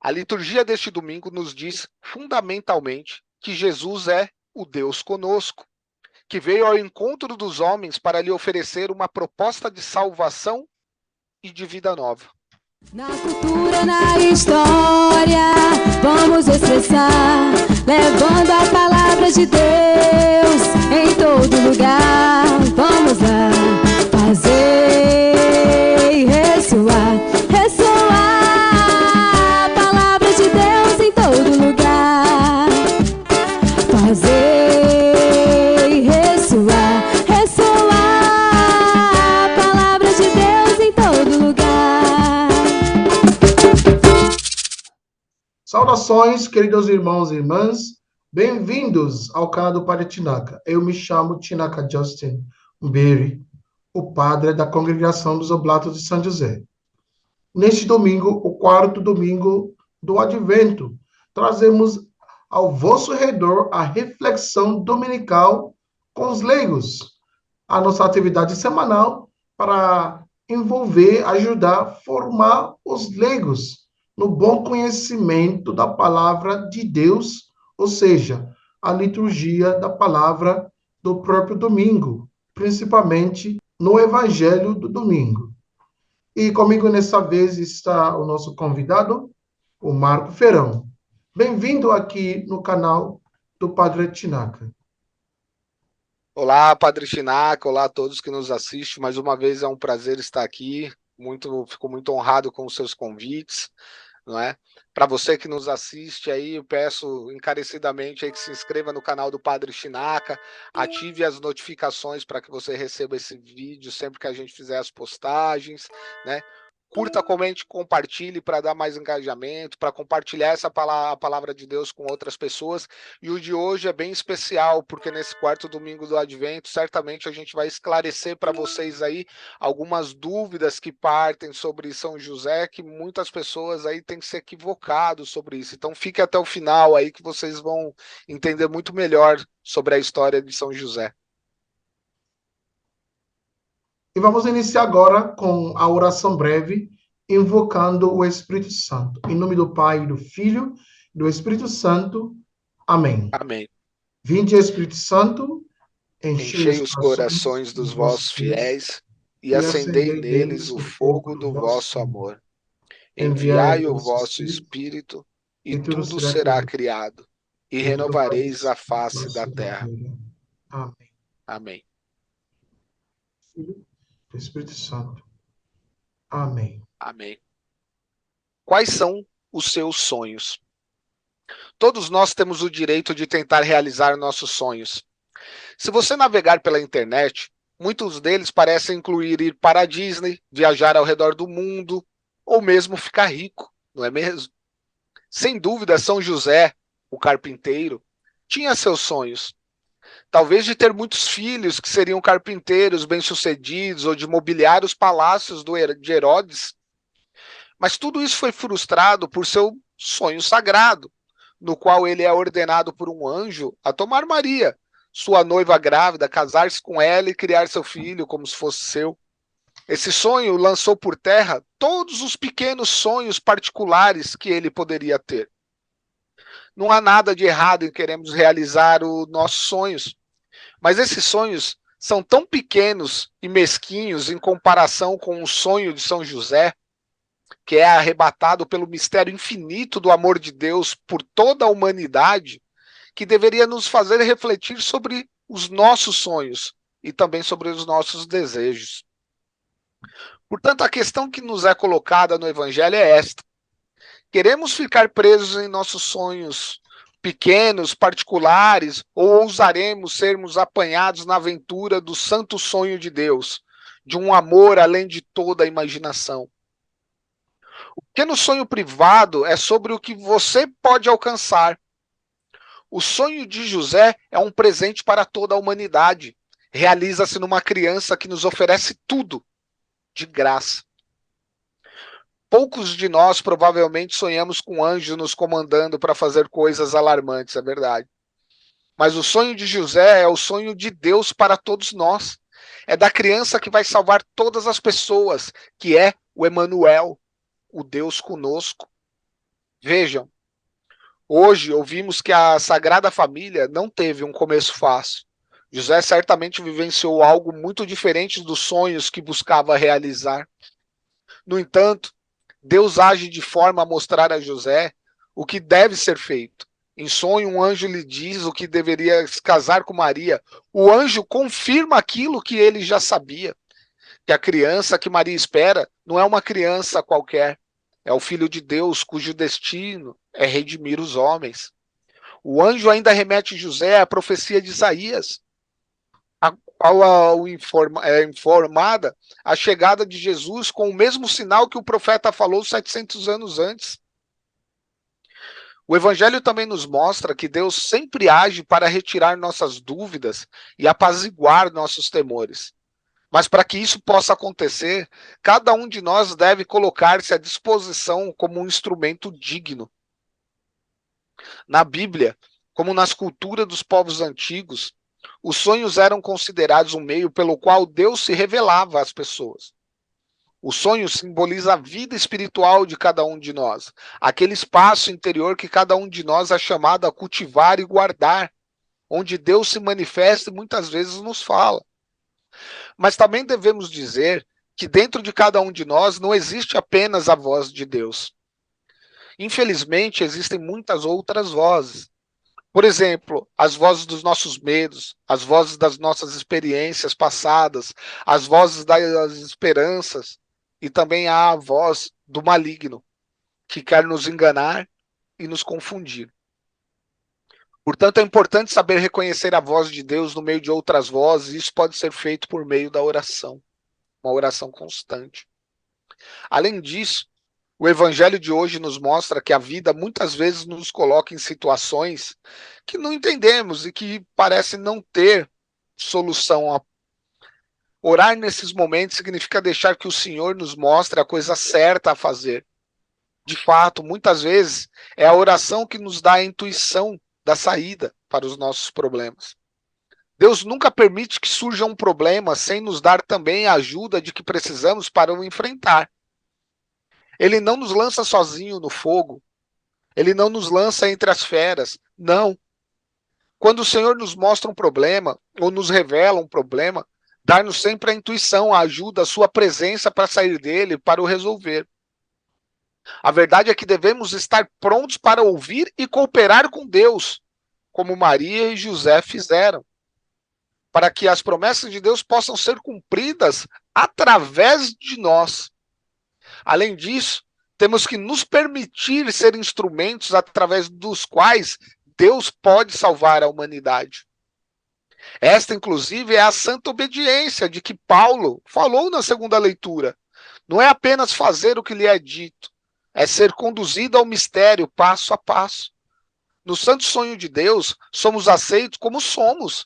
A liturgia deste domingo nos diz fundamentalmente que Jesus é o Deus conosco, que veio ao encontro dos homens para lhe oferecer uma proposta de salvação e de vida nova. Na cultura, na história, vamos expressar, levando a palavra de Deus em todo lugar. Vamos lá, fazer ressoar, ressoar a palavra de Deus em todo lugar. Fazer ressoar, ressoar a palavra de Deus em todo lugar. Saudações, queridos irmãos e irmãs, bem-vindos ao canal do Padre Tinaka. Eu me chamo Tinaka Justin Mberi, o padre da Congregação dos Oblatos de São José. Neste domingo, o quarto domingo do Advento, trazemos ao vosso redor a reflexão dominical com os leigos, a nossa atividade semanal para envolver, ajudar, formar os leigos no bom conhecimento da palavra de Deus, ou seja, a liturgia da palavra do próprio domingo, principalmente no Evangelho do domingo. E comigo nessa vez está o nosso convidado, o Marco Ferrão. Bem-vindo aqui no canal do Padre Tinaka. Olá, Padre Tinaka, olá a todos que nos assistem. Mais uma vez é um prazer estar aqui. Fico muito honrado com os seus convites, não é? Para você que nos assiste aí, eu peço encarecidamente aí que se inscreva no canal do Padre Tinaka, ative as notificações para que você receba esse vídeo sempre que a gente fizer as postagens, né? Curta, comente, compartilhe para dar mais engajamento, para compartilhar a palavra de Deus com outras pessoas. E o de hoje é bem especial, porque nesse quarto domingo do Advento, certamente a gente vai esclarecer para vocês aí algumas dúvidas que partem sobre São José, que muitas pessoas aí têm se equivocado sobre isso. Então fique até o final aí que vocês vão entender muito melhor sobre a história de São José. E vamos iniciar agora com a oração breve, invocando o Espírito Santo. Em nome do Pai, do Filho e do Espírito Santo. Amém. Amém. Vinde, Espírito Santo, Enchei os corações dos vossos fiéis e acendei neles o fogo do vosso amor. Enviai o vosso Espírito e tudo será criado, e renovareis a face da terra. Amém. Amém. Filho do Espírito Santo. Amém. Amém. Quais são os seus sonhos? Todos nós temos o direito de tentar realizar nossos sonhos. Se você navegar pela internet, muitos deles parecem incluir ir para a Disney, viajar ao redor do mundo, ou mesmo ficar rico, não é mesmo? Sem dúvida, São José, o carpinteiro, tinha seus sonhos. Talvez de ter muitos filhos que seriam carpinteiros bem-sucedidos ou de mobiliar os palácios de Herodes. Mas tudo isso foi frustrado por seu sonho sagrado, no qual ele é ordenado por um anjo a tomar Maria, sua noiva grávida, casar-se com ela e criar seu filho como se fosse seu. Esse sonho lançou por terra todos os pequenos sonhos particulares que ele poderia ter. Não há nada de errado em queremos realizar os nossos sonhos, mas esses sonhos são tão pequenos e mesquinhos em comparação com o sonho de São José, que é arrebatado pelo mistério infinito do amor de Deus por toda a humanidade, que deveria nos fazer refletir sobre os nossos sonhos e também sobre os nossos desejos. Portanto, a questão que nos é colocada no Evangelho é esta: queremos ficar presos em nossos sonhos pequenos, particulares, ou ousaremos sermos apanhados na aventura do santo sonho de Deus, de um amor além de toda a imaginação? O pequeno sonho privado é sobre o que você pode alcançar. O sonho de José é um presente para toda a humanidade. Realiza-se numa criança que nos oferece tudo, de graça. Poucos de nós provavelmente sonhamos com anjos nos comandando para fazer coisas alarmantes, é verdade. Mas o sonho de José é o sonho de Deus para todos nós. É da criança que vai salvar todas as pessoas, que é o Emanuel, o Deus conosco. Vejam, hoje ouvimos que a Sagrada Família não teve um começo fácil. José certamente vivenciou algo muito diferente dos sonhos que buscava realizar. No entanto, Deus age de forma a mostrar a José o que deve ser feito. Em sonho, um anjo lhe diz o que deveria se casar com Maria. O anjo confirma aquilo que ele já sabia, que a criança que Maria espera não é uma criança qualquer, é o Filho de Deus, cujo destino é redimir os homens. O anjo ainda remete José à profecia de Isaías, a qual é informada a chegada de Jesus com o mesmo sinal que o profeta falou 700 anos antes. O Evangelho também nos mostra que Deus sempre age para retirar nossas dúvidas e apaziguar nossos temores. Mas para que isso possa acontecer, cada um de nós deve colocar-se à disposição como um instrumento digno. Na Bíblia, como nas culturas dos povos antigos, os sonhos eram considerados um meio pelo qual Deus se revelava às pessoas. O sonho simboliza a vida espiritual de cada um de nós, aquele espaço interior que cada um de nós é chamado a cultivar e guardar, onde Deus se manifesta e muitas vezes nos fala. Mas também devemos dizer que dentro de cada um de nós não existe apenas a voz de Deus. Infelizmente, existem muitas outras vozes. Por exemplo, as vozes dos nossos medos, as vozes das nossas experiências passadas, as vozes das esperanças, e também há a voz do maligno, que quer nos enganar e nos confundir. Portanto, é importante saber reconhecer a voz de Deus no meio de outras vozes, e isso pode ser feito por meio da oração, uma oração constante. Além disso, o evangelho de hoje nos mostra que a vida muitas vezes nos coloca em situações que não entendemos e que parecem não ter solução. Orar nesses momentos significa deixar que o Senhor nos mostre a coisa certa a fazer. De fato, muitas vezes é a oração que nos dá a intuição da saída para os nossos problemas. Deus nunca permite que surja um problema sem nos dar também a ajuda de que precisamos para o enfrentar. Ele não nos lança sozinho no fogo. Ele não nos lança entre as feras. Não. Quando o Senhor nos mostra um problema, ou nos revela um problema, dá-nos sempre a intuição, a ajuda, a sua presença para sair dele, para o resolver. A verdade é que devemos estar prontos para ouvir e cooperar com Deus, como Maria e José fizeram, para que as promessas de Deus possam ser cumpridas através de nós. Além disso, temos que nos permitir ser instrumentos através dos quais Deus pode salvar a humanidade. Esta, inclusive, é a santa obediência de que Paulo falou na segunda leitura. Não é apenas fazer o que lhe é dito, é ser conduzido ao mistério passo a passo. No santo sonho de Deus, somos aceitos como somos,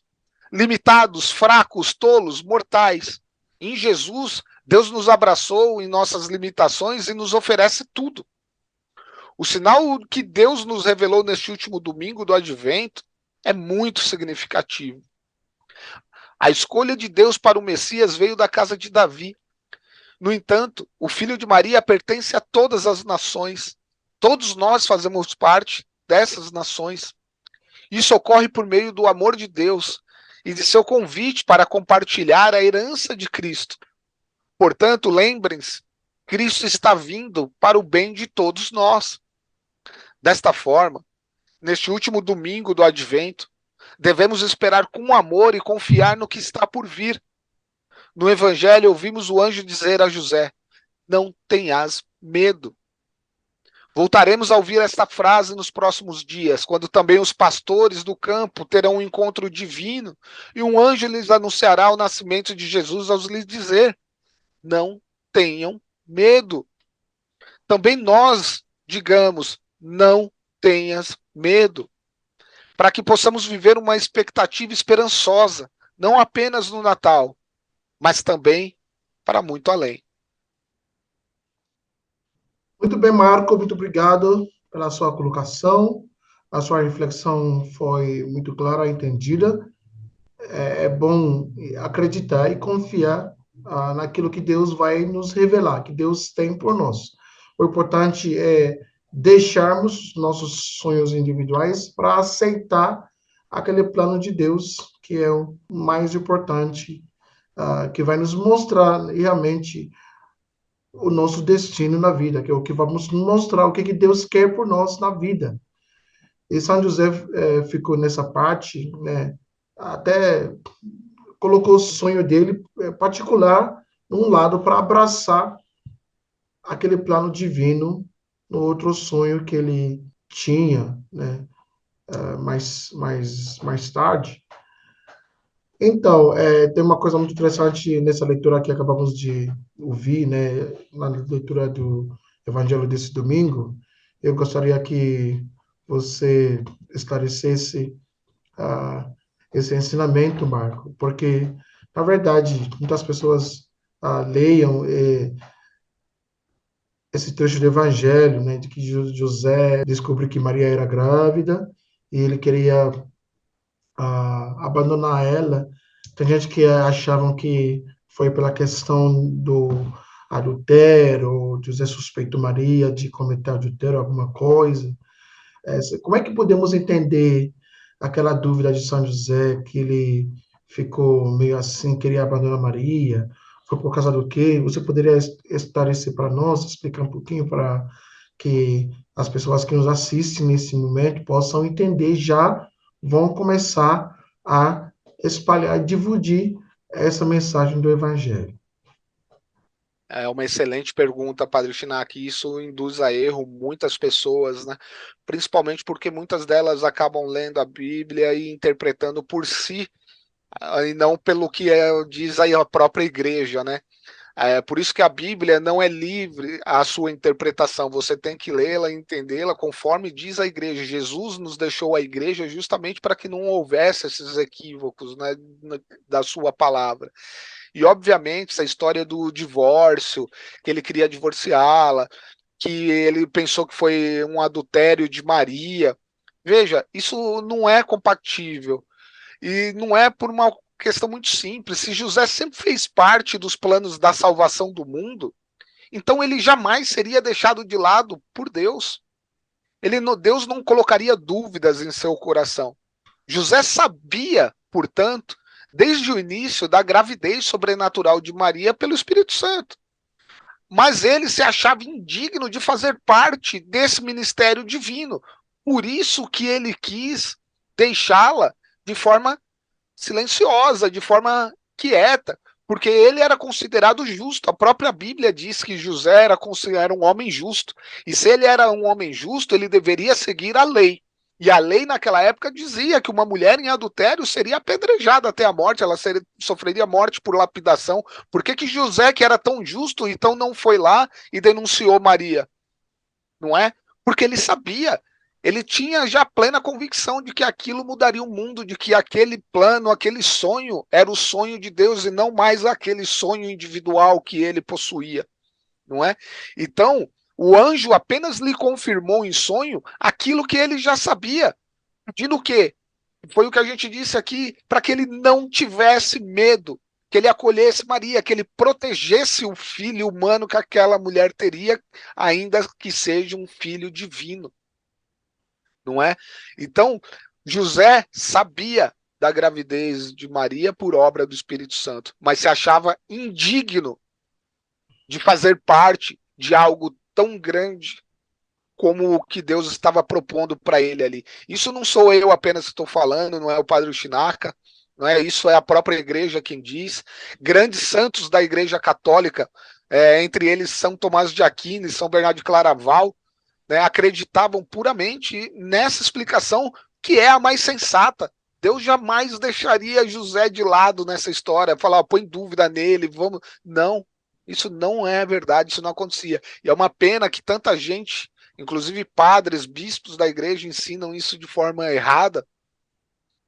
limitados, fracos, tolos, mortais. Em Jesus, Deus nos abraçou em nossas limitações e nos oferece tudo. O sinal que Deus nos revelou neste último domingo do Advento é muito significativo. A escolha de Deus para o Messias veio da casa de Davi. No entanto, o filho de Maria pertence a todas as nações. Todos nós fazemos parte dessas nações. Isso ocorre por meio do amor de Deus e de seu convite para compartilhar a herança de Cristo. Portanto, lembrem-se, Cristo está vindo para o bem de todos nós. Desta forma, neste último domingo do Advento, devemos esperar com amor e confiar no que está por vir. No Evangelho, ouvimos o anjo dizer a José: não tenhas medo. Voltaremos a ouvir esta frase nos próximos dias, quando também os pastores do campo terão um encontro divino e um anjo lhes anunciará o nascimento de Jesus ao lhes dizer: não tenham medo. Também nós digamos: não tenhas medo, para que possamos viver uma expectativa esperançosa, não apenas no Natal, mas também para muito além. Muito bem, Marco, muito obrigado pela sua colocação. A sua reflexão foi muito clara, entendida. É bom acreditar e confiar naquilo que Deus vai nos revelar, que Deus tem por nós. O importante é deixarmos nossos sonhos individuais para aceitar aquele plano de Deus, que é o mais importante, que vai nos mostrar realmente o nosso destino na vida, que é o que vamos mostrar o que, que Deus quer por nós na vida. E São José ficou nessa parte, né, até colocou o sonho dele particular num lado para abraçar aquele plano divino no outro sonho que ele tinha, né, mais tarde. Então, tem uma coisa muito interessante nessa leitura que acabamos de ouvir, né, na leitura do Evangelho desse domingo. Eu gostaria que você esclarecesse ah, esse ensinamento, Marco, porque, na verdade, muitas pessoas leiam esse trecho do Evangelho, né, de que José descobriu que Maria era grávida e ele queria abandonar ela. Tem gente que achavam que foi pela questão do adultério, José suspeitou Maria de cometer adultério, alguma coisa. Como é que podemos entender aquela dúvida de São José, que ele ficou meio assim, queria abandonar Maria? Foi por causa do quê? Você poderia esclarecer para nós, explicar um pouquinho para que as pessoas que nos assistem nesse momento possam entender, já vão começar a espalhar e difundir essa mensagem do Evangelho. É uma excelente pergunta, Padre Shinak. Isso induz a erro muitas pessoas, né? Principalmente porque muitas delas acabam lendo a Bíblia e interpretando por si, e não pelo que diz aí a própria igreja, né? Por isso que a Bíblia não é livre a sua interpretação. Você tem que lê-la e entendê-la conforme diz a igreja. Jesus nos deixou a igreja justamente para que não houvesse esses equívocos, né, da sua palavra. E, obviamente, essa história do divórcio, que ele queria divorciá-la, que ele pensou que foi um adultério de Maria. Veja, isso não é compatível. E não é por uma questão muito simples. Se José sempre fez parte dos planos da salvação do mundo, então ele jamais seria deixado de lado por Deus. Deus não colocaria dúvidas em seu coração. José sabia, portanto, desde o início da gravidez sobrenatural de Maria pelo Espírito Santo. Mas ele se achava indigno de fazer parte desse ministério divino. Por isso que ele quis deixá-la de forma silenciosa, de forma quieta, porque ele era considerado justo. A própria Bíblia diz que José era um homem justo. E se ele era um homem justo, ele deveria seguir a lei. E a lei naquela época dizia que uma mulher em adultério seria apedrejada até a morte, ela sofreria morte por lapidação. Por que José, que era tão justo, então não foi lá e denunciou Maria? Não é? Porque ele sabia, ele tinha já plena convicção de que aquilo mudaria o mundo, de que aquele plano, aquele sonho era o sonho de Deus e não mais aquele sonho individual que ele possuía, não é? Então, o anjo apenas lhe confirmou em sonho aquilo que ele já sabia. Pedindo o quê? Foi o que a gente disse aqui, para que ele não tivesse medo, que ele acolhesse Maria, que ele protegesse o filho humano que aquela mulher teria, ainda que seja um filho divino. Não é? Então, José sabia da gravidez de Maria por obra do Espírito Santo, mas se achava indigno de fazer parte de algo tão grande como o que Deus estava propondo para ele ali. Isso não sou eu apenas que estou falando, não é o Padre Chinarca, não é? Isso é a própria igreja quem diz. Grandes santos da igreja católica, entre eles São Tomás de Aquino e São Bernardo de Claraval, né, acreditavam puramente nessa explicação que é a mais sensata. Deus jamais deixaria José de lado nessa história, falar, põe dúvida nele, vamos. Não, isso não é verdade, isso não acontecia. E é uma pena que tanta gente, inclusive padres, bispos da igreja, ensinam isso de forma errada.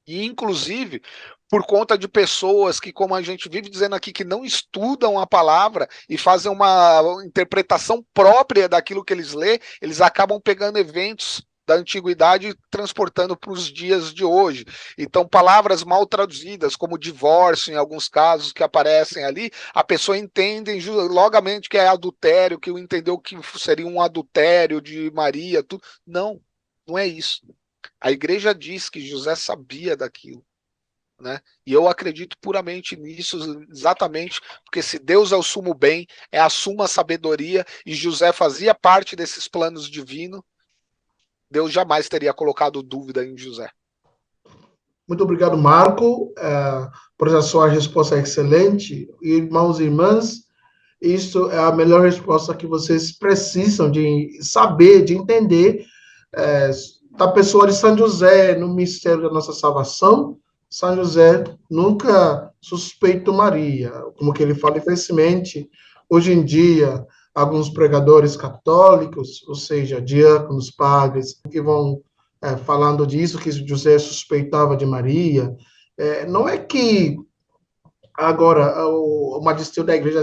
E, inclusive, por conta de pessoas que, como a gente vive dizendo aqui, que não estudam a palavra e fazem uma interpretação própria daquilo que eles lê, eles acabam pegando eventos da antiguidade transportando para os dias de hoje. Então, palavras mal traduzidas, como divórcio, em alguns casos que aparecem ali, a pessoa entende logamente que é adultério, que entendeu que seria um adultério de Maria, tudo. Não, não é isso. A igreja diz que José sabia daquilo. Né? E eu acredito puramente nisso, exatamente porque se Deus é o sumo bem, é a suma sabedoria, e José fazia parte desses planos divinos, Deus jamais teria colocado dúvida em José. Muito obrigado, Marco, por essa sua resposta excelente. Irmãos e irmãs, isso é a melhor resposta que vocês precisam de saber, de entender da pessoa de São José no mistério da nossa salvação. São José nunca suspeitou Maria, como que ele fala infelizmente. Hoje em dia, alguns pregadores católicos, ou seja, diáconos, padres, que vão falando disso, que José suspeitava de Maria. Não é que agora o magistério da igreja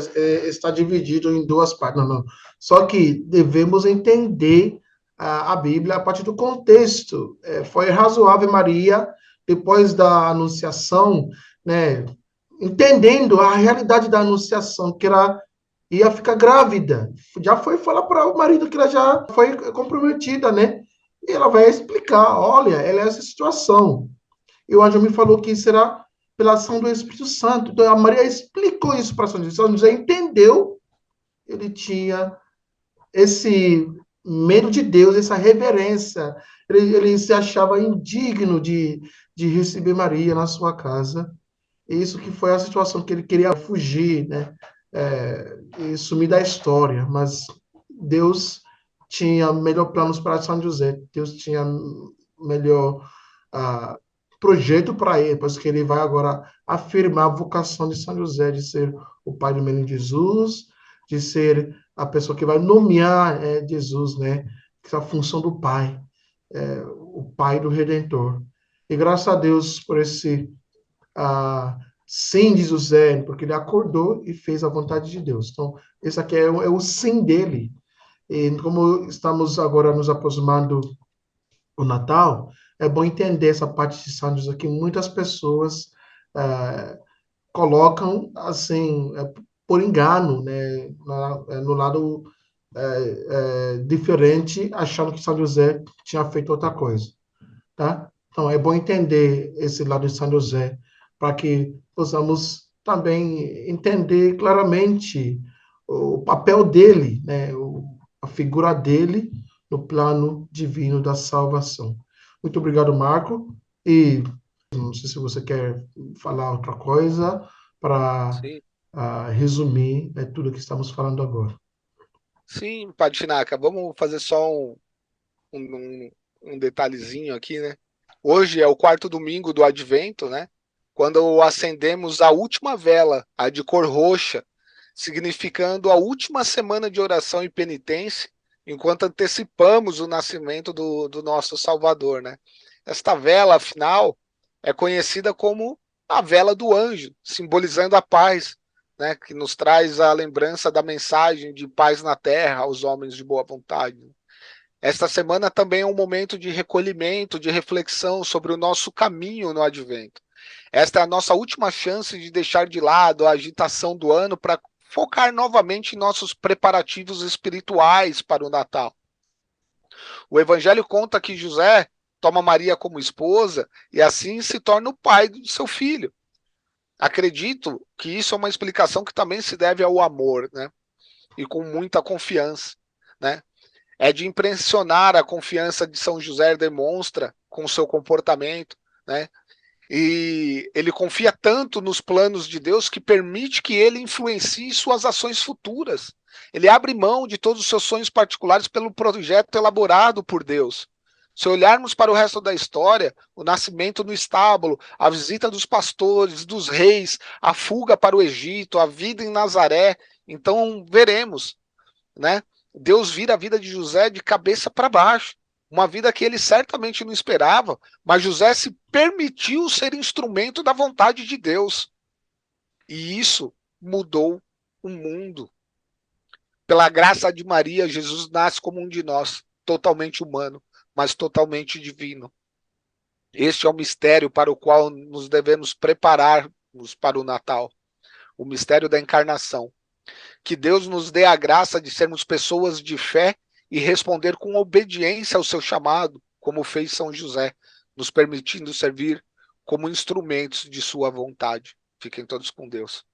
está dividido em duas partes, não, não. Só que devemos entender a Bíblia a partir do contexto. Foi razoável Maria, depois da anunciação, né, entendendo a realidade da anunciação, que ela ia ficar grávida. Já foi falar para o marido que ela já foi comprometida, né? E ela vai explicar, olha, ela é essa situação. E o anjo me falou que será pela ação do Espírito Santo. Então, a Maria explicou isso para São José. São José entendeu, ele tinha esse medo de Deus, essa reverência. Ele se achava indigno de receber Maria na sua casa. Isso que foi a situação que ele queria fugir, né? E sumir da história. Mas Deus tinha melhor planos para São José. Deus tinha melhor projeto para ele, pois que ele vai agora afirmar a vocação de São José de ser o pai do menino Jesus, de ser a pessoa que vai nomear Jesus, né? Que é a função do pai, o pai do Redentor. E graças a Deus por esse sim de José, porque ele acordou e fez a vontade de Deus. Então, esse aqui é o sim dele. E como estamos agora nos aproximando do Natal, é bom entender essa parte de São José que muitas pessoas colocam assim por engano, né, no lado diferente, achando que São José tinha feito outra coisa, tá? Então é bom entender esse lado de São José para que possamos também entender claramente o papel dele, né, a figura dele no plano divino da salvação. Muito obrigado, Marco. E não sei se você quer falar outra coisa para Sim, resumir tudo que estamos falando agora. sim, Patinaca, vamos fazer só um, um detalhezinho aqui, né? Hoje é o quarto domingo do Advento, né? Quando acendemos a última vela, a de cor roxa, significando a última semana de oração e penitência, enquanto antecipamos o nascimento do nosso Salvador, né? Esta vela, afinal, é conhecida como a vela do anjo, simbolizando a paz, né? Que nos traz a lembrança da mensagem de paz na terra aos homens de boa vontade. Esta semana também é um momento de recolhimento, de reflexão sobre o nosso caminho no Advento. Esta é a nossa última chance de deixar de lado a agitação do ano para focar novamente em nossos preparativos espirituais para o Natal. O Evangelho conta que José toma Maria como esposa e assim se torna o pai do seu filho. Acredito que isso é uma explicação que também se deve ao amor, né? E com muita confiança, né? É de impressionar a confiança de São José demonstra com seu comportamento, né? E ele confia tanto nos planos de Deus que permite que ele influencie suas ações futuras. Ele abre mão de todos os seus sonhos particulares pelo projeto elaborado por Deus. Se olharmos para o resto da história, o nascimento no estábulo, a visita dos pastores, dos reis, a fuga para o Egito, a vida em Nazaré, então veremos, né? Deus vira a vida de José de cabeça para baixo. Uma vida que ele certamente não esperava, mas José se permitiu ser instrumento da vontade de Deus. E isso mudou o mundo. Pela graça de Maria, Jesus nasce como um de nós, totalmente humano, mas totalmente divino. Este é o mistério para o qual nos devemos prepararmos para o Natal, o mistério da encarnação. Que Deus nos dê a graça de sermos pessoas de fé e responder com obediência ao seu chamado, como fez São José, nos permitindo servir como instrumentos de sua vontade. Fiquem todos com Deus.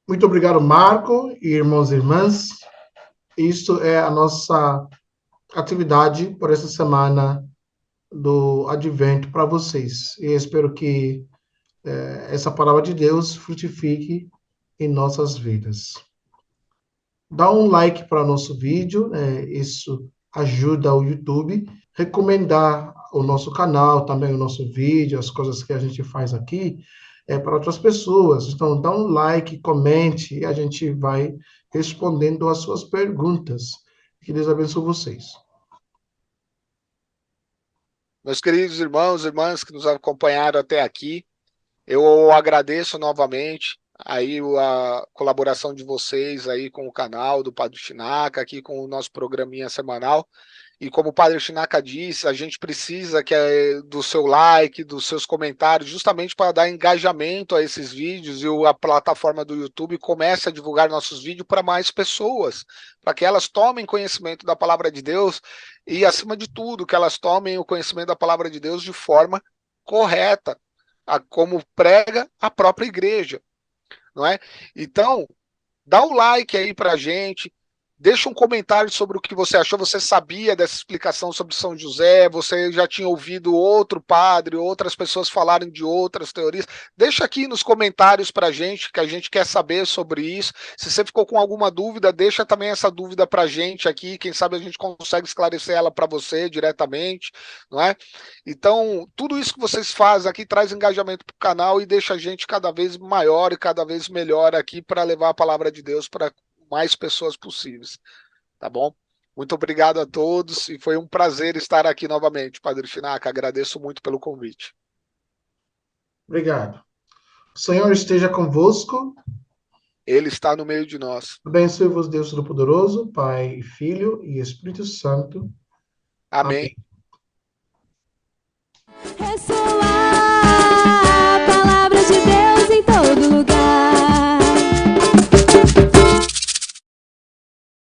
Muito obrigado, Marco e irmãos e irmãs. Isto é a nossa atividade por essa semana do Advento para vocês. E espero que essa palavra de Deus frutifique em nossas vidas. Dá um like para o nosso vídeo, isso ajuda o YouTube. Recomendar o nosso canal, também o nosso vídeo, as coisas que a gente faz aqui, para outras pessoas. Então, dá um like, comente, e a gente vai respondendo as suas perguntas. Que Deus abençoe vocês. Meus queridos irmãos e irmãs que nos acompanharam até aqui, eu agradeço novamente aí a colaboração de vocês aí com o canal do Padre Chinaca, aqui com o nosso programinha semanal. E como o Padre Chinaca disse, a gente precisa do seu like, dos seus comentários, justamente para dar engajamento a esses vídeos e a plataforma do YouTube comece a divulgar nossos vídeos para mais pessoas, para que elas tomem conhecimento da palavra de Deus e, acima de tudo, que elas tomem o conhecimento da palavra de Deus de forma correta, como prega a própria igreja, não é? Então, dá o like aí pra gente, deixa um comentário sobre o que você achou. Você sabia dessa explicação sobre São José? Você já tinha ouvido outro padre, outras pessoas falarem de outras teorias? Deixa aqui nos comentários pra gente, que a gente quer saber sobre isso. Se você ficou com alguma dúvida, deixa também essa dúvida pra gente aqui. Quem sabe a gente consegue esclarecer ela para você diretamente, não é? Então, tudo isso que vocês fazem aqui traz engajamento pro canal e deixa a gente cada vez maior e cada vez melhor aqui para levar a palavra de Deus para mais pessoas possíveis, tá bom? Muito obrigado a todos e foi um prazer estar aqui novamente, Padre Chinaca. Agradeço muito pelo convite. Obrigado. O Senhor esteja convosco. Ele está no meio de nós. Abençoe-vos, Deus Todo-Poderoso, Pai, Filho e Espírito Santo. Amém. Amém.